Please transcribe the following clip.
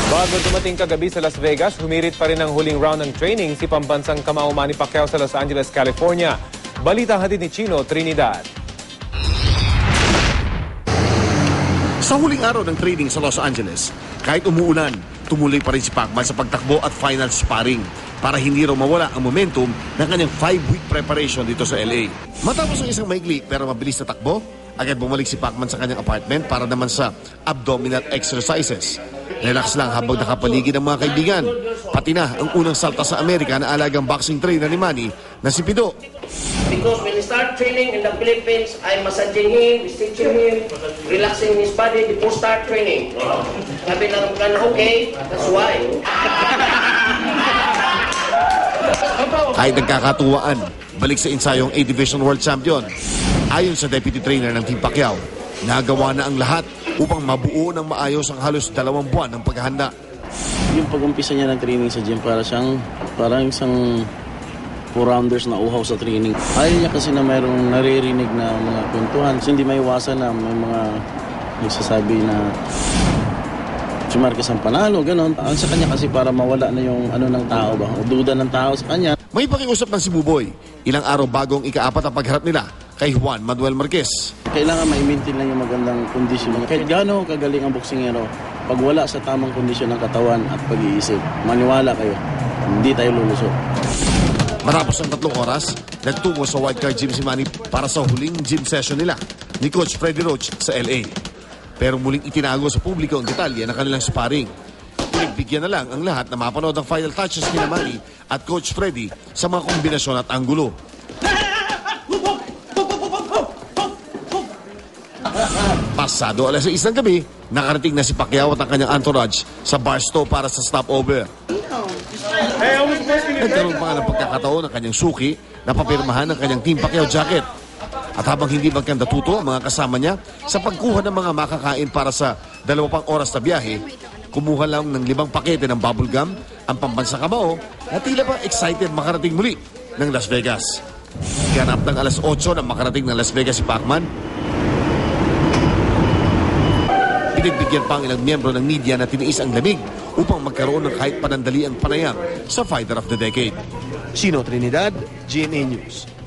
Bago dumating kagabi sa Las Vegas, humirit pa rin ang huling round ng training si pambansang kamao Manny Pacquiao sa Los Angeles, California. Balita hatid ni Chino Trinidad. Sa huling araw ng training sa Los Angeles, kahit umuulan, tumuloy pa rin si Pacman sa pagtakbo at final sparring para hindi raw mawala ang momentum ng kanyang 5-week preparation dito sa LA. Matapos ang isang maigli pero mabilis na takbo, agad bumalik si Pacman sa kanyang apartment para naman sa abdominal exercises. Relax lang habang nakapaligid ang mga kaibigan. Pati na ang unang salta sa Amerika na alagang boxing trainer ni Manny na si Pido. Because when he start training in the Philippines, I'm massaging him, stitching him, relaxing his body before start training. Sabi lang okay, that's why. Kahit nagkakatuwaan, balik sa ensayong A-Division World Champion. Ayon sa deputy trainer ng Team Pacquiao, nagawa na ang lahat upang mabuo ng maayos ang halos 2 buwan ng paghahanda. Yung pag-umpisa niya ng training sa gym parang isang 4-rounders na uhaw sa training. Ayaw niya kasi na mayroong naririnig na mga kwentuhan. So, hindi maiwasan na may mga nagsasabi na si Marquez ang panalo, gano'n. Ang sa kanya kasi para mawala na yung ng tao ba, o duda ng tao sa kanya. May pakiusap ng si Buboy, ilang araw bago ang ika-4 ang pagharap nila kay Juan Manuel Marquez. Kailangan ma-maintain lang yung magandang kondisyon. Kahit gaano kagaling ang boksingero, pag wala sa tamang kondisyon ng katawan at pag-iisip, maniwala kayo, hindi tayo lulusot. Matapos ang 3 oras, nagtungo sa wildcard gym si Manny para sa huling gym session nila ni Coach Freddie Roach sa LA. Pero muling itinago sa publiko ang detalye ng kanilang sparring. Pinagbigyan na lang ang lahat na mapanood ang final touches ni Manny at Coach Freddie sa mga kombinasyon at anggulo. Pasado alas 6 ng gabi, nakarating na si Pacquiao at ang kanyang entourage sa Barstow para sa stopover. Nagkaroon pa nga ng pagkakataon ng kanyang suki na papirmahan ng kanyang Team Pacquiao jacket. At habang hindi magkanda tuto ang mga kasama niya sa pagkuha ng mga makakain para sa 2 pang oras na biyahe, kumuha lang ng 5 pakete ng bubble gum ang pambansang kamao na tila pa excited makarating muli ng Las Vegas. Ganap ng alas 8 na makarating ng Las Vegas si Pacman. Pinagbigyan pa ang ilang miyembro ng media na tiniis ang lamig upang magkaroon ng kahit panandaliang panayam sa Fighter of the Decade. Chino Trinidad, GMA News.